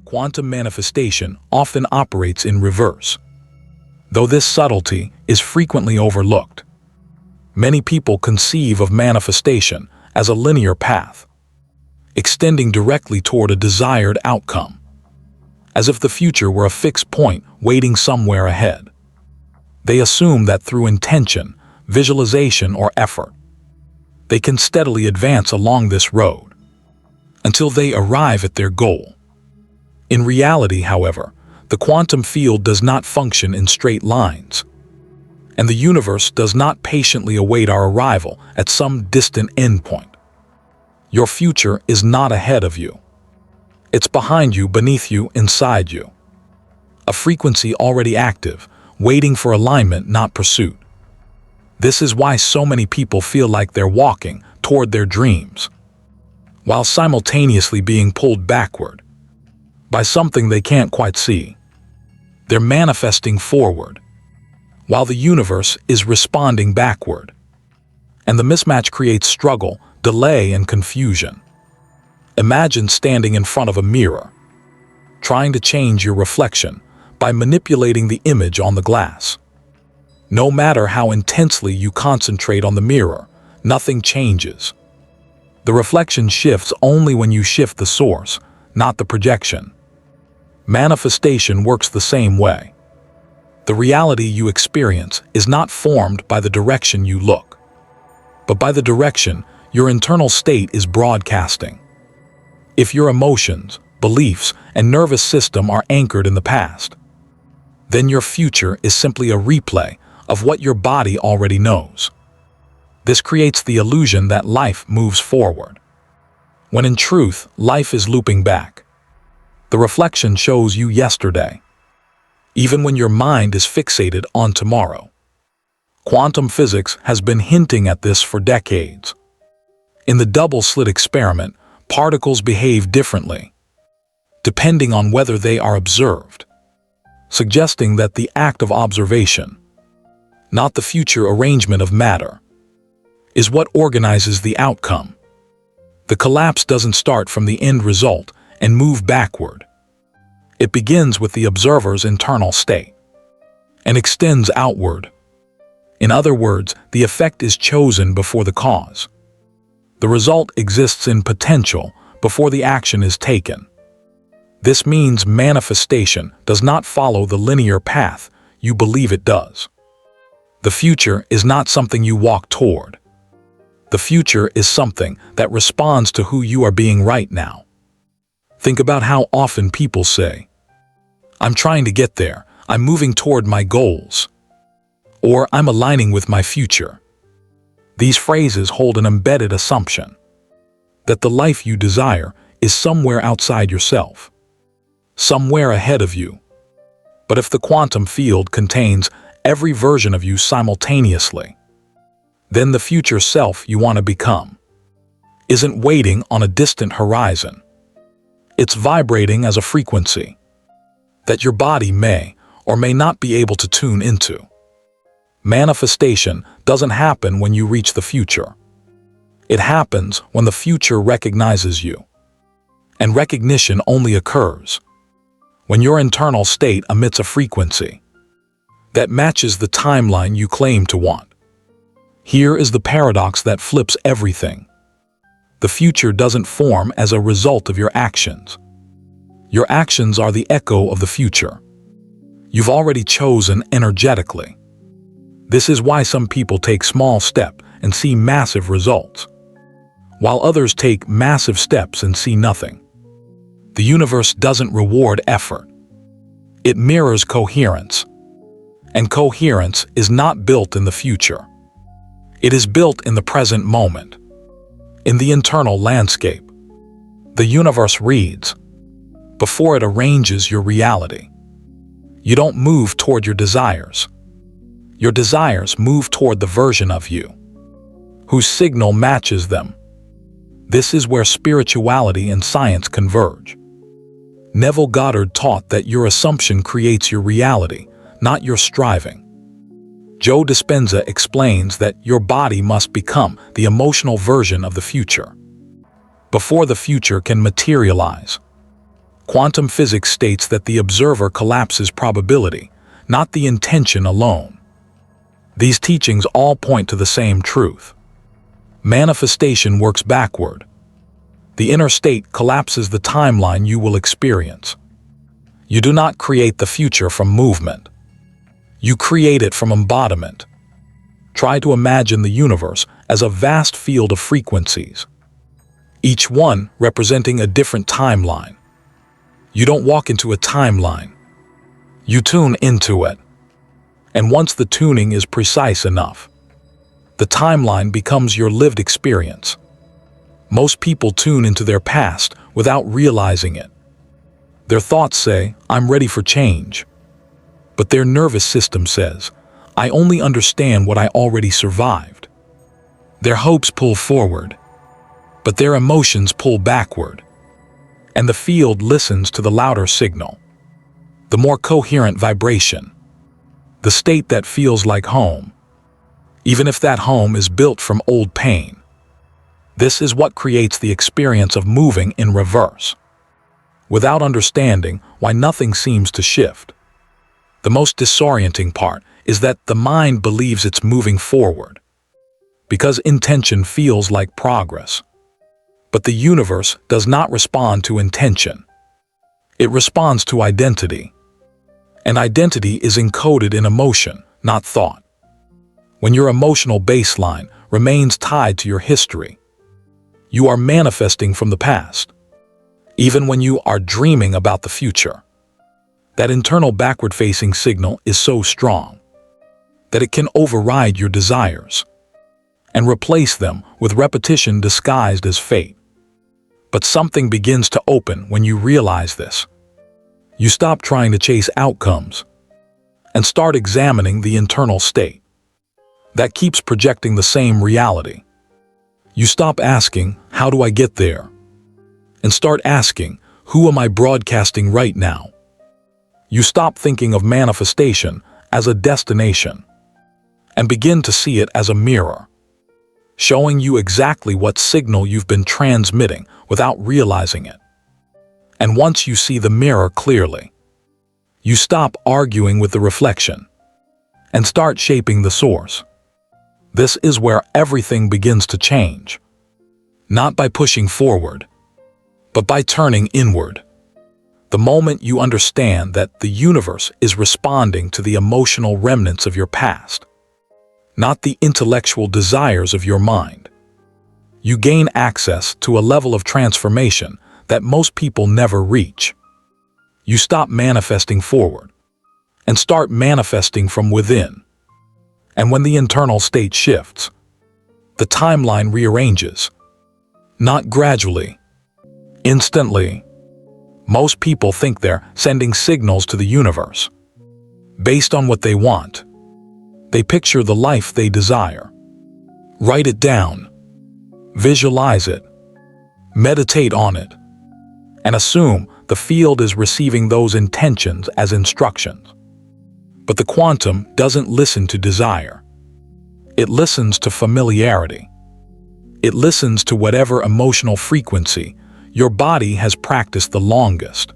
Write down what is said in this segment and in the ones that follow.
Quantum manifestation often operates in reverse, though this subtlety is frequently overlooked. Many people conceive of manifestation as a linear path, extending directly toward a desired outcome, as if the future were a fixed point waiting somewhere ahead. They assume that through intention, visualization, or effort, they can steadily advance along this road until they arrive at their goal. In reality, however, the quantum field does not function in straight lines, and the universe does not patiently await our arrival at some distant endpoint. Your future is not ahead of you. It's behind you, beneath you, inside you. A frequency already active, waiting for alignment, not pursuit. This is why so many people feel like they're walking toward their dreams, while simultaneously being pulled backward by something they can't quite see. They're manifesting forward, while the universe is responding backward. And the mismatch creates struggle, delay, and confusion. Imagine standing in front of a mirror, trying to change your reflection by manipulating the image on the glass. No matter how intensely you concentrate on the mirror, nothing changes. The reflection shifts only when you shift the source, not the projection. Manifestation works the same way. The reality you experience is not formed by the direction you look, but by the direction your internal state is broadcasting. If your emotions, beliefs, and nervous system are anchored in the past, then your future is simply a replay of what your body already knows. This creates the illusion that life moves forward, when in truth, life is looping back. The reflection shows you yesterday, even when your mind is fixated on tomorrow. Quantum physics has been hinting at this for decades. In the double-slit experiment, particles behave differently, depending on whether they are observed, suggesting that the act of observation, not the future arrangement of matter, is what organizes the outcome. The collapse doesn't start from the end result and move backward. It begins with the observer's internal state and extends outward. In other words, the effect is chosen before the cause. The result exists in potential before the action is taken. This means manifestation does not follow the linear path you believe it does. The future is not something you walk toward. The future is something that responds to who you are being right now. Think about how often people say, "I'm trying to get there, I'm moving toward my goals," or "I'm aligning with my future." These phrases hold an embedded assumption that the life you desire is somewhere outside yourself, somewhere ahead of you. But if the quantum field contains every version of you simultaneously, then the future self you want to become isn't waiting on a distant horizon. It's vibrating as a frequency that your body may or may not be able to tune into. Manifestation doesn't happen when you reach the future. It happens when the future recognizes you. And recognition only occurs when your internal state emits a frequency that matches the timeline you claim to want. Here is the paradox that flips everything. The future doesn't form as a result of your actions. Your actions are the echo of the future you've already chosen energetically. This is why some people take small steps and see massive results, while others take massive steps and see nothing. The universe doesn't reward effort. It mirrors coherence. And coherence is not built in the future. It is built in the present moment, in the internal landscape. The universe reads before it arranges your reality. You don't move toward your desires. Your desires move toward the version of you whose signal matches them. This is where spirituality and science converge. Neville Goddard taught that your assumption creates your reality, not your striving. Joe Dispenza explains that your body must become the emotional version of the future before the future can materialize. Quantum physics states that the observer collapses probability, not the intention alone. These teachings all point to the same truth. Manifestation works backward. The inner state collapses the timeline you will experience. You do not create the future from movement. You create it from embodiment. Try to imagine the universe as a vast field of frequencies, each one representing a different timeline. You don't walk into a timeline. You tune into it. And once the tuning is precise enough, the timeline becomes your lived experience. Most people tune into their past without realizing it. Their thoughts say, "I'm ready for change." But their nervous system says, "I only understand what I already survived." Their hopes pull forward, but their emotions pull backward. And the field listens to the louder signal, the more coherent vibration, the state that feels like home, even if that home is built from old pain. This is what creates the experience of moving in reverse, without understanding why nothing seems to shift. The most disorienting part is that the mind believes it's moving forward, because intention feels like progress. But the universe does not respond to intention. It responds to identity. And identity is encoded in emotion, not thought. When your emotional baseline remains tied to your history, you are manifesting from the past, even when you are dreaming about the future. That internal backward-facing signal is so strong that it can override your desires and replace them with repetition disguised as fate. But something begins to open when you realize this. You stop trying to chase outcomes and start examining the internal state that keeps projecting the same reality. You stop asking, "How do I get there?" and start asking, "Who am I broadcasting right now?" You stop thinking of manifestation as a destination and begin to see it as a mirror, showing you exactly what signal you've been transmitting without realizing it. And once you see the mirror clearly, you stop arguing with the reflection and start shaping the source. This is where everything begins to change, not by pushing forward, but by turning inward. The moment you understand that the universe is responding to the emotional remnants of your past, not the intellectual desires of your mind, you gain access to a level of transformation that most people never reach. You stop manifesting forward and start manifesting from within. And when the internal state shifts, the timeline rearranges, not gradually, instantly. Most people think they're sending signals to the universe based on what they want. They picture the life they desire, write it down, visualize it, meditate on it, and assume the field is receiving those intentions as instructions. But the quantum doesn't listen to desire. It listens to familiarity. It listens to whatever emotional frequency your body has practiced the longest.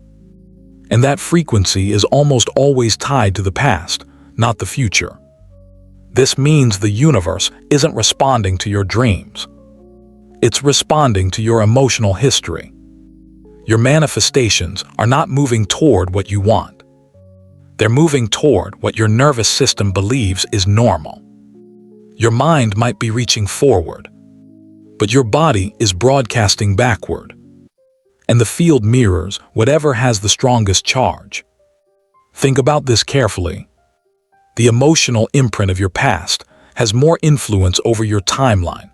And that frequency is almost always tied to the past, not the future. This means the universe isn't responding to your dreams. It's responding to your emotional history. Your manifestations are not moving toward what you want. They're moving toward what your nervous system believes is normal. Your mind might be reaching forward, but your body is broadcasting backward. And the field mirrors whatever has the strongest charge. Think about this carefully. The emotional imprint of your past has more influence over your timeline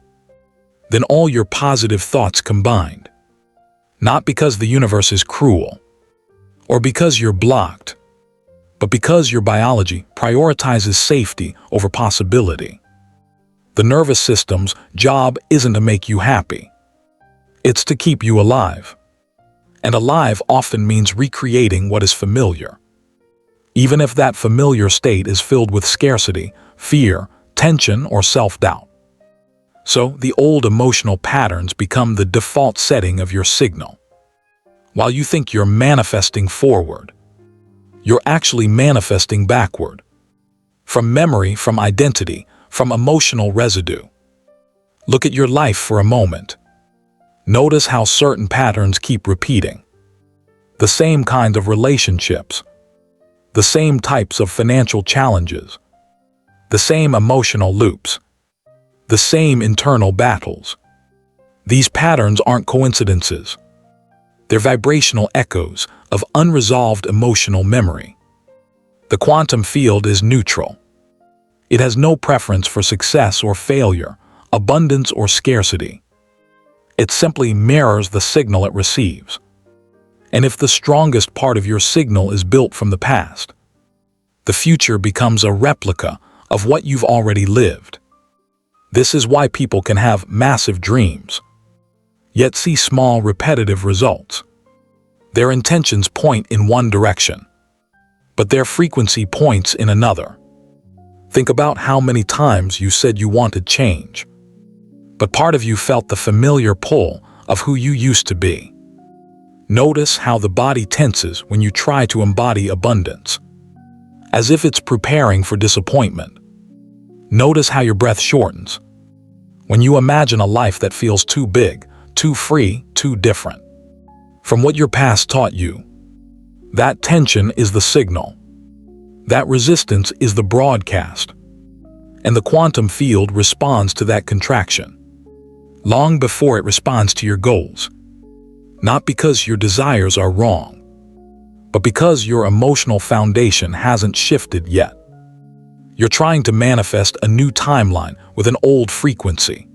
than all your positive thoughts combined. Not because the universe is cruel, or because you're blocked, but because your biology prioritizes safety over possibility. The nervous system's job isn't to make you happy. It's to keep you alive. And alive often means recreating what is familiar, even if that familiar state is filled with scarcity, fear, tension, or self-doubt. So the old emotional patterns become the default setting of your signal. While you think you're manifesting forward, you're actually manifesting backward. From memory, from identity, from emotional residue. Look at your life for a moment. Notice how certain patterns keep repeating. The same kind of relationships. The same types of financial challenges. The same emotional loops. The same internal battles. These patterns aren't coincidences. They're vibrational echoes of unresolved emotional memory. The quantum field is neutral. It has no preference for success or failure, abundance or scarcity. It simply mirrors the signal it receives. And if the strongest part of your signal is built from the past, the future becomes a replica of what you've already lived. This is why people can have massive dreams, yet see small, repetitive results. Their intentions point in one direction, but their frequency points in another. Think about how many times you said you wanted change, but part of you felt the familiar pull of who you used to be. Notice how the body tenses when you try to embody abundance, as if it's preparing for disappointment. Notice how your breath shortens when you imagine a life that feels too big, too free, too different from what your past taught you. That tension is the signal. That resistance is the broadcast. And the quantum field responds to that contraction long before it responds to your goals. Not because your desires are wrong, but because your emotional foundation hasn't shifted yet. You're trying to manifest a new timeline with an old frequency,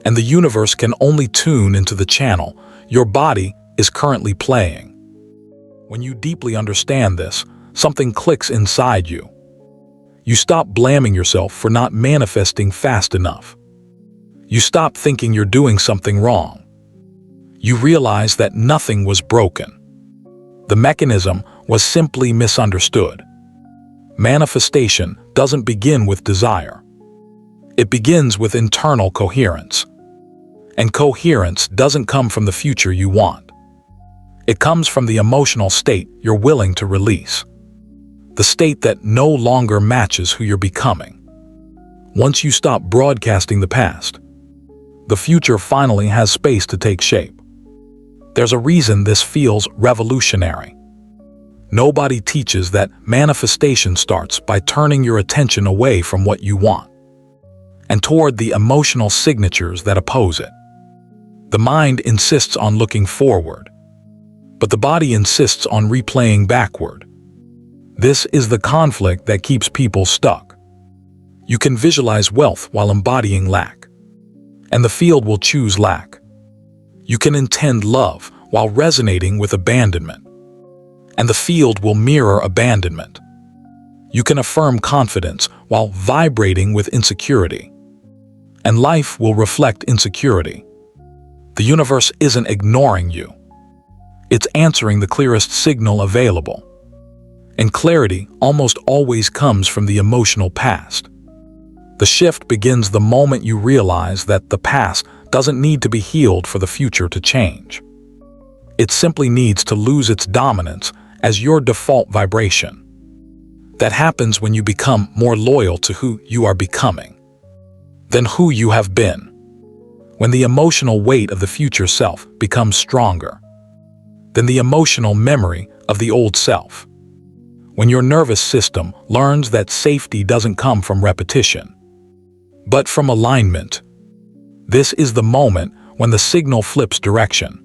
and the universe can only tune into the channel your body is currently playing. When you deeply understand this, something clicks inside you. You stop blaming yourself for not manifesting fast enough. You stop thinking you're doing something wrong. You realize that nothing was broken. The mechanism was simply misunderstood. Manifestation doesn't begin with desire. It begins with internal coherence. And coherence doesn't come from the future you want. It comes from the emotional state you're willing to release. The state that no longer matches who you're becoming. Once you stop broadcasting the past, the future finally has space to take shape. There's a reason this feels revolutionary. Nobody teaches that manifestation starts by turning your attention away from what you want and toward the emotional signatures that oppose it. The mind insists on looking forward, but the body insists on replaying backward. This is the conflict that keeps people stuck. You can visualize wealth while embodying lack, and the field will choose lack. You can intend love while resonating with abandonment, and the field will mirror abandonment. You can affirm confidence while vibrating with insecurity, and life will reflect insecurity. The universe isn't ignoring you. It's answering the clearest signal available. And clarity almost always comes from the emotional past. The shift begins the moment you realize that the past doesn't need to be healed for the future to change. It simply needs to lose its dominance as your default vibration. That happens when you become more loyal to who you are becoming than who you have been. When the emotional weight of the future self becomes stronger than the emotional memory of the old self. When your nervous system learns that safety doesn't come from repetition, but from alignment. This is the moment when the signal flips direction.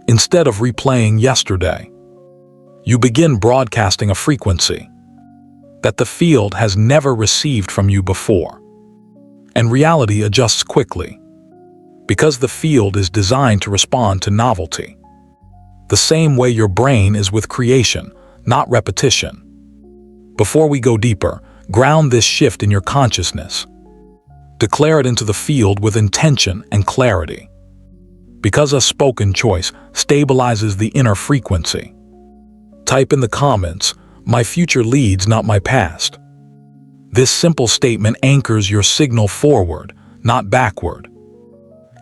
Instead of replaying yesterday, you begin broadcasting a frequency that the field has never received from you before. And reality adjusts quickly, because the field is designed to respond to novelty. The same way your brain is with creation, not repetition. Before we go deeper, ground this shift in your consciousness. Declare it into the field with intention and clarity. Because a spoken choice stabilizes the inner frequency. Type in the comments, "My future leads, not my past." This simple statement anchors your signal forward, not backward.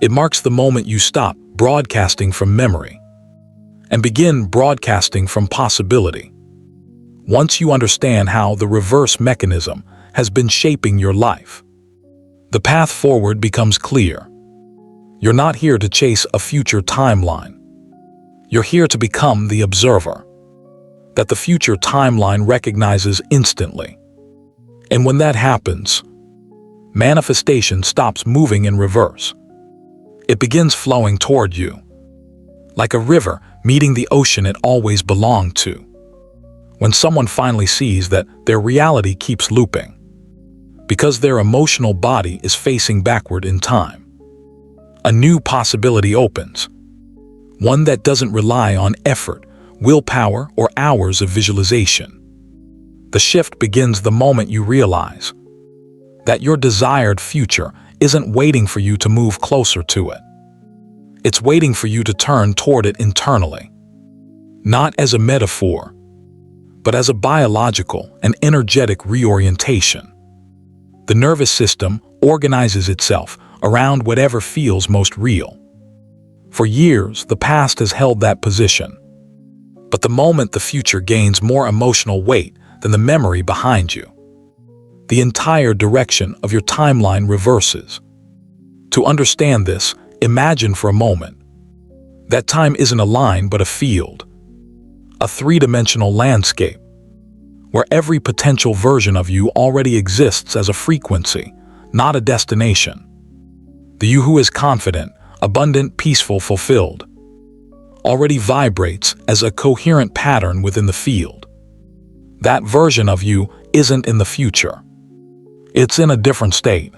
It marks the moment you stop broadcasting from memory and begin broadcasting from possibility. Once you understand how the reverse mechanism has been shaping your life, the path forward becomes clear. You're not here to chase a future timeline. You're here to become the observer that the future timeline recognizes instantly. And when that happens, manifestation stops moving in reverse. It begins flowing toward you, like a river meeting the ocean it always belonged to. When someone finally sees that their reality keeps looping, because their emotional body is facing backward in time, a new possibility opens, one that doesn't rely on effort, willpower, or hours of visualization. The shift begins the moment you realize that your desired future isn't waiting for you to move closer to it. It's waiting for you to turn toward it internally, not as a metaphor, but as a biological and energetic reorientation. The nervous system organizes itself around whatever feels most real. For years, the past has held that position. But the moment the future gains more emotional weight than the memory behind you, the entire direction of your timeline reverses. To understand this, imagine for a moment that time isn't a line but a field, a three-dimensional landscape, where every potential version of you already exists as a frequency, not a destination. The you who is confident, abundant, peaceful, fulfilled, already vibrates as a coherent pattern within the field. That version of you isn't in the future. It's in a different state.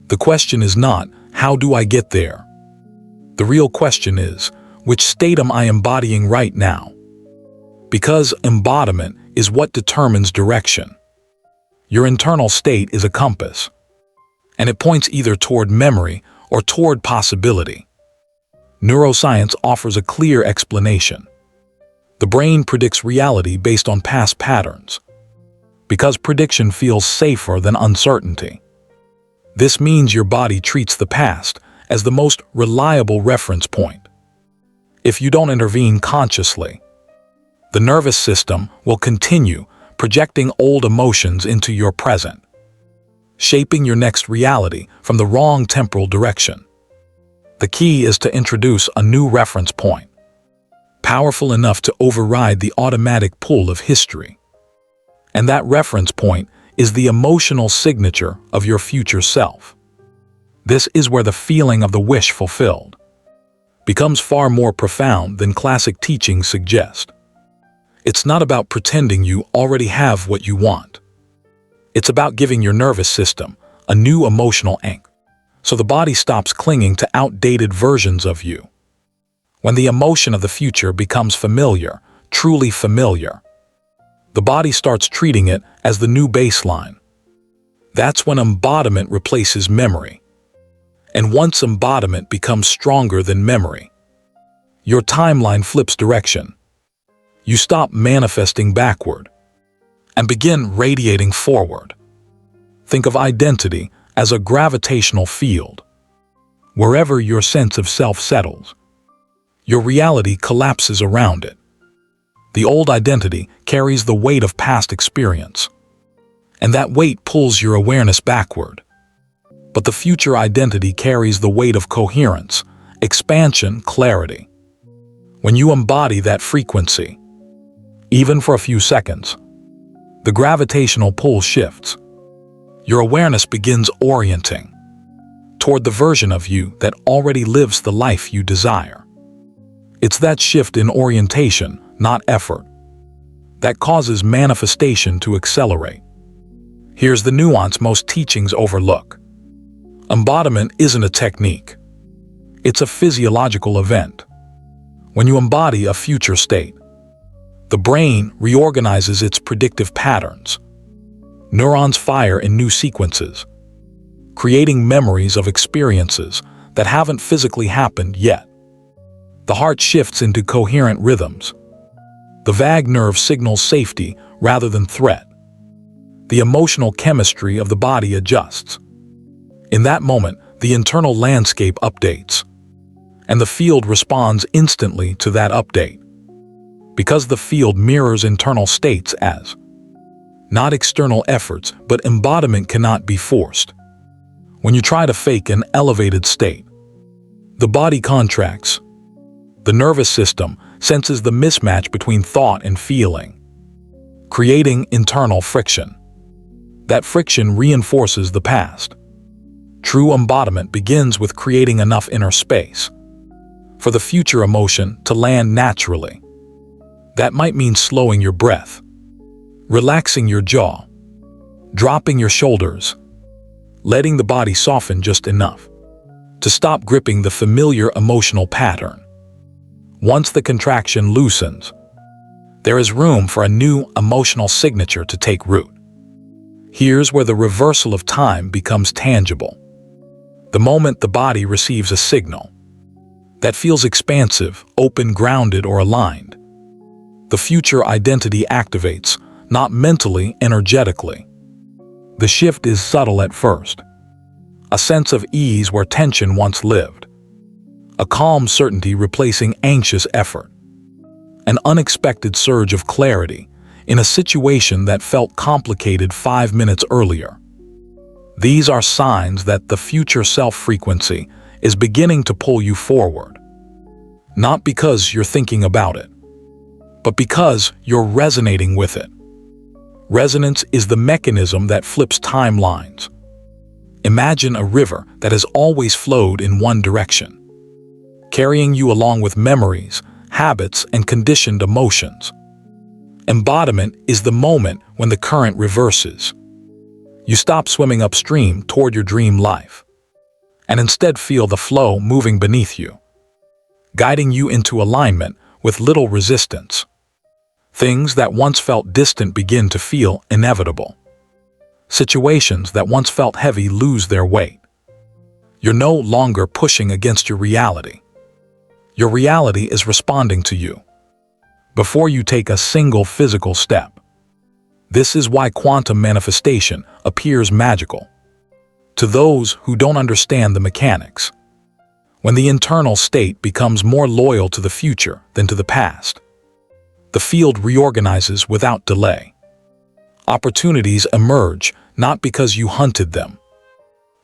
The question is not, how do I get there? The real question is, which state am I embodying right now? Because embodiment is what determines direction. Your internal state is a compass, and it points either toward memory or toward possibility. Neuroscience offers a clear explanation. The brain predicts reality based on past patterns, because prediction feels safer than uncertainty. This means your body treats the past as the most reliable reference point. If you don't intervene consciously, the nervous system will continue projecting old emotions into your present, shaping your next reality from the wrong temporal direction. The key is to introduce a new reference point, powerful enough to override the automatic pull of history. And that reference point is the emotional signature of your future self. This is where the feeling of the wish fulfilled becomes far more profound than classic teachings suggest. It's not about pretending you already have what you want. It's about giving your nervous system a new emotional anchor, so the body stops clinging to outdated versions of you. When the emotion of the future becomes familiar, truly familiar, the body starts treating it as the new baseline. That's when embodiment replaces memory. And once embodiment becomes stronger than memory, your timeline flips direction. You stop manifesting backward and begin radiating forward. Think of identity as a gravitational field. Wherever your sense of self settles, your reality collapses around it. The old identity carries the weight of past experience, and that weight pulls your awareness backward. But the future identity carries the weight of coherence, expansion, clarity. When you embody that frequency, even for a few seconds, the gravitational pull shifts. Your awareness begins orienting toward the version of you that already lives the life you desire. It's that shift in orientation, not effort, that causes manifestation to accelerate. Here's the nuance most teachings overlook. Embodiment isn't a technique. It's a physiological event. When you embody a future state, the brain reorganizes its predictive patterns. Neurons fire in new sequences, creating memories of experiences that haven't physically happened yet. The heart shifts into coherent rhythms. The vagus nerve signals safety rather than threat. The emotional chemistry of the body adjusts. In that moment, the internal landscape updates, and the field responds instantly to that update. because the field mirrors internal states as not external efforts, but embodiment cannot be forced. When you try to fake an elevated state, the body contracts. The nervous system senses the mismatch between thought and feeling, creating internal friction. That friction reinforces the past. True embodiment begins with creating enough inner space for the future emotion to land naturally. That might mean slowing your breath, relaxing your jaw, dropping your shoulders, letting the body soften just enough to stop gripping the familiar emotional pattern. Once the contraction loosens, there is room for a new emotional signature to take root. Here's where the reversal of time becomes tangible. The moment the body receives a signal that feels expansive, open, grounded, or aligned, the future identity activates, not mentally, energetically. The shift is subtle at first. A sense of ease where tension once lived. A calm certainty replacing anxious effort. An unexpected surge of clarity in a situation that felt complicated 5 minutes earlier. These are signs that the future self-frequency is beginning to pull you forward. Not because you're thinking about it, but because you're resonating with it. Resonance is the mechanism that flips timelines. Imagine a river that has always flowed in one direction, carrying you along with memories, habits, and conditioned emotions. Embodiment is the moment when the current reverses. You stop swimming upstream toward your dream life, and instead feel the flow moving beneath you, guiding you into alignment with little resistance. Things that once felt distant begin to feel inevitable. Situations that once felt heavy lose their weight. You're no longer pushing against your reality. Your reality is responding to you before you take a single physical step. This is why quantum manifestation appears magical to those who don't understand the mechanics. When the internal state becomes more loyal to the future than to the past, the field reorganizes without delay. Opportunities emerge not because you hunted them,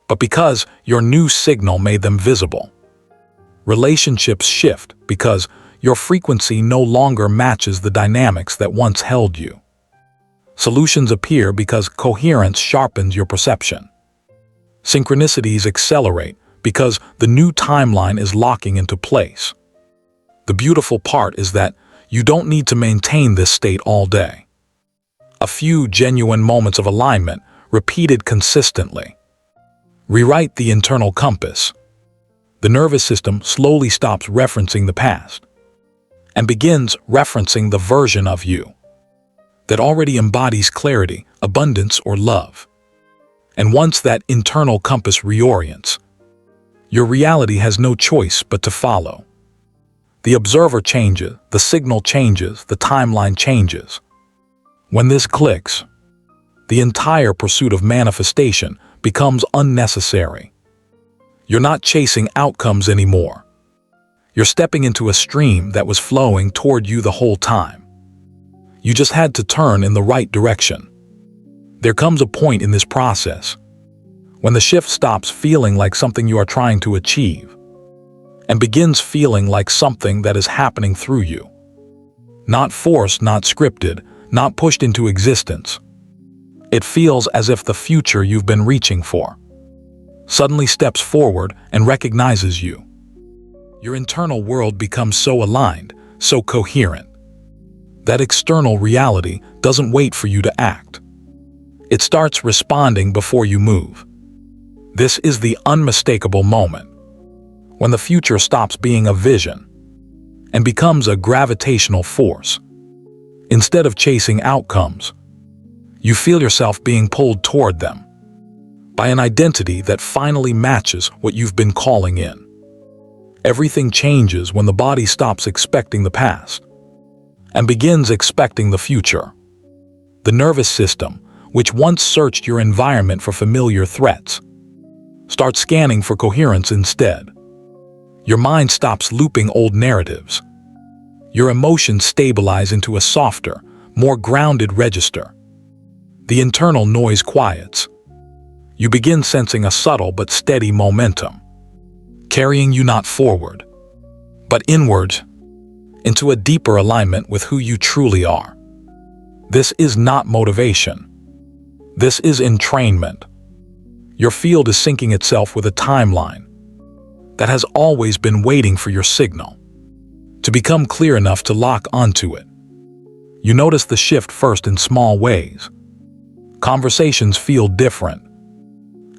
but because your new signal made them visible. Relationships shift because your frequency no longer matches the dynamics that once held you. Solutions appear because coherence sharpens your perception. Synchronicities accelerate because the new timeline is locking into place. The beautiful part is that you don't need to maintain this state all day. A few genuine moments of alignment, repeated consistently, rewrite the internal compass. The nervous system slowly stops referencing the past and begins referencing the version of you that already embodies clarity, abundance, or love. And once that internal compass reorients, your reality has no choice but to follow. The observer changes, the signal changes, the timeline changes. When this clicks, the entire pursuit of manifestation becomes unnecessary. You're not chasing outcomes anymore. You're stepping into a stream that was flowing toward you the whole time. You just had to turn in the right direction. There comes a point in this process when the shift stops feeling like something you are trying to achieve and begins feeling like something that is happening through you. Not forced, not scripted, not pushed into existence. It feels as if the future you've been reaching for suddenly steps forward and recognizes you. Your internal world becomes so aligned, so coherent, that external reality doesn't wait for you to act. It starts responding before you move. This is the unmistakable moment when the future stops being a vision and becomes a gravitational force. Instead of chasing outcomes, you feel yourself being pulled toward them by an identity that finally matches what you've been calling in. Everything changes when the body stops expecting the past and begins expecting the future. The nervous system, which once searched your environment for familiar threats, starts scanning for coherence instead. Your mind stops looping old narratives. Your emotions stabilize into a softer, more grounded register. The internal noise quiets. You begin sensing a subtle but steady momentum, carrying you not forward, but inward, into a deeper alignment with who you truly are. This is not motivation. This is entrainment. Your field is syncing itself with a timeline that has always been waiting for your signal to become clear enough to lock onto it. You notice the shift first in small ways. Conversations feel different,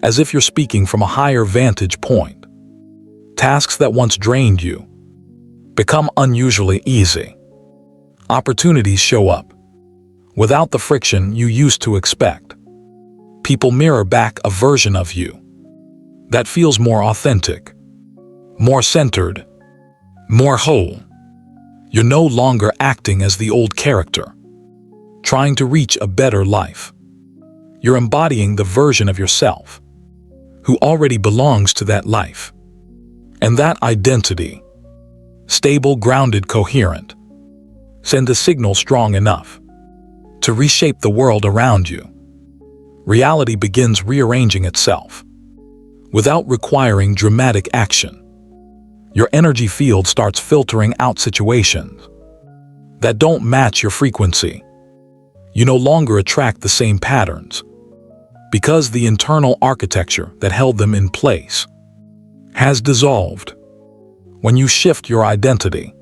as if you're speaking from a higher vantage point. Tasks that once drained you become unusually easy. Opportunities show up without the friction you used to expect. People mirror back a version of you that feels more authentic, more centered, more whole. You're no longer acting as the old character, trying to reach a better life. You're embodying the version of yourself who already belongs to that life. And that identity, stable, grounded, coherent, sends a signal strong enough to reshape the world around you. Reality begins rearranging itself without requiring dramatic action. Your energy field starts filtering out situations that don't match your frequency. You no longer attract the same patterns because the internal architecture that held them in place has dissolved. When you shift your identity,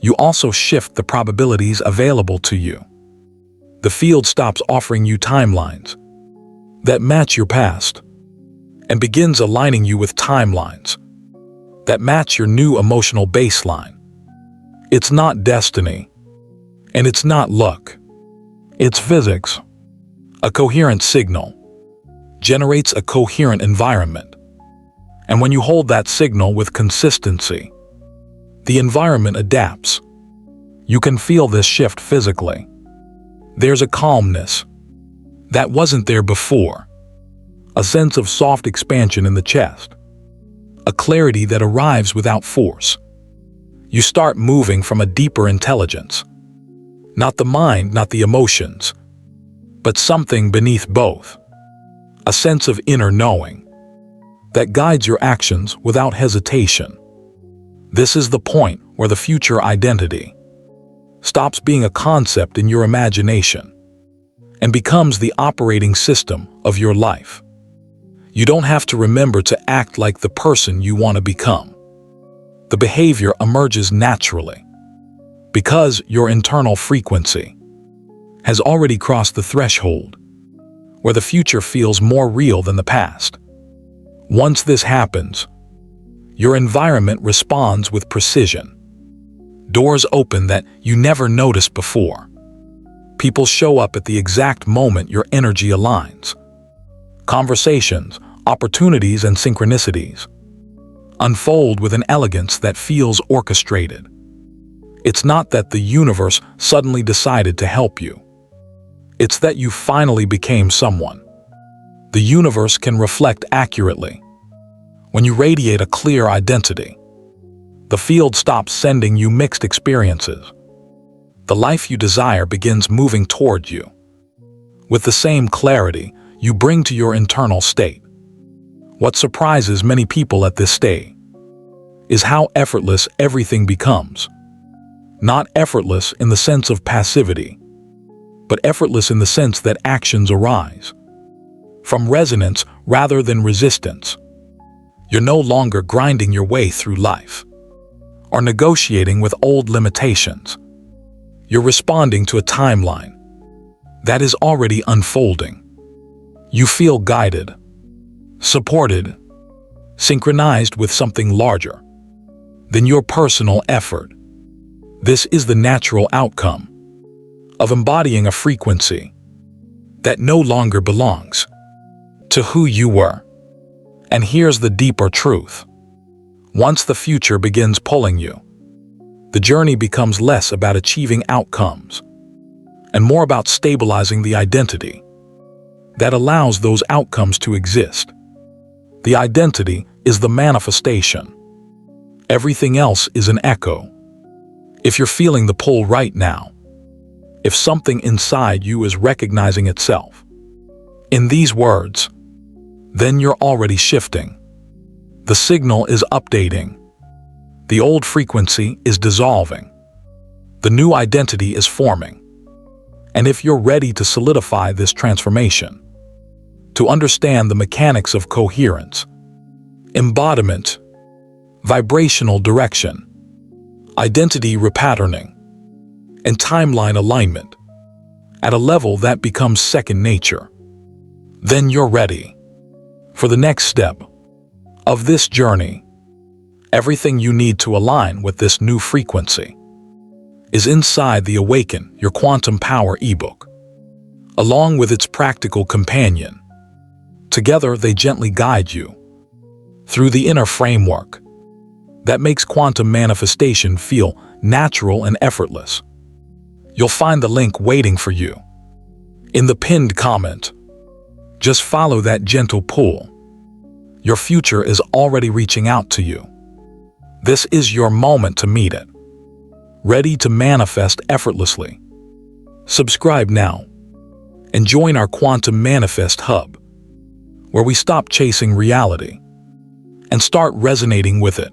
you also shift the probabilities available to you. The field stops offering you timelines that match your past and begins aligning you with timelines that match your new emotional baseline. It's not destiny, and it's not luck. It's physics. A coherent signal generates a coherent environment. And when you hold that signal with consistency, the environment adapts. You can feel this shift physically. There's a calmness that wasn't there before, a sense of soft expansion in the chest, a clarity that arrives without force. You start moving from a deeper intelligence, not the mind, not the emotions, but something beneath both, a sense of inner knowing that guides your actions without hesitation. This is the point where the future identity stops being a concept in your imagination and becomes the operating system of your life. You don't have to remember to act like the person you want to become. The behavior emerges naturally because your internal frequency has already crossed the threshold where the future feels more real than the past. Once this happens, your environment responds with precision. Doors open that you never noticed before. People show up at the exact moment your energy aligns. Conversations, opportunities, and synchronicities unfold with an elegance that feels orchestrated. It's not that the universe suddenly decided to help you. It's that you finally became someone the universe can reflect accurately. When you radiate a clear identity, the field stops sending you mixed experiences. The life you desire begins moving toward you with the same clarity you bring to your internal state. What surprises many people at this stage is how effortless everything becomes. Not effortless in the sense of passivity, but effortless in the sense that actions arise from resonance rather than resistance. You're no longer grinding your way through life or negotiating with old limitations. You're responding to a timeline that is already unfolding. You feel guided, supported, synchronized with something larger than your personal effort. This is the natural outcome of embodying a frequency that no longer belongs to who you were. And here's the deeper truth. Once the future begins pulling you, the journey becomes less about achieving outcomes and more about stabilizing the identity that allows those outcomes to exist. The identity is the manifestation. Everything else is an echo. If you're feeling the pull right now, if something inside you is recognizing itself in these words, then you're already shifting. The signal is updating. The old frequency is dissolving. The new identity is forming. And if you're ready to solidify this transformation, to understand the mechanics of coherence, embodiment, vibrational direction, identity repatterning, and timeline alignment at a level that becomes second nature, then you're ready for the next step of this journey. Everything you need to align with this new frequency is inside the Awaken Your Quantum Power ebook, along with its practical companion. Together, they gently guide you through the inner framework that makes quantum manifestation feel natural and effortless. You'll find the link waiting for you in the pinned comment. Just follow that gentle pull. Your future is already reaching out to you. This is your moment to meet it. Ready to manifest effortlessly. Subscribe now and join our Quantum Manifest Hub, where we stop chasing reality and start resonating with it.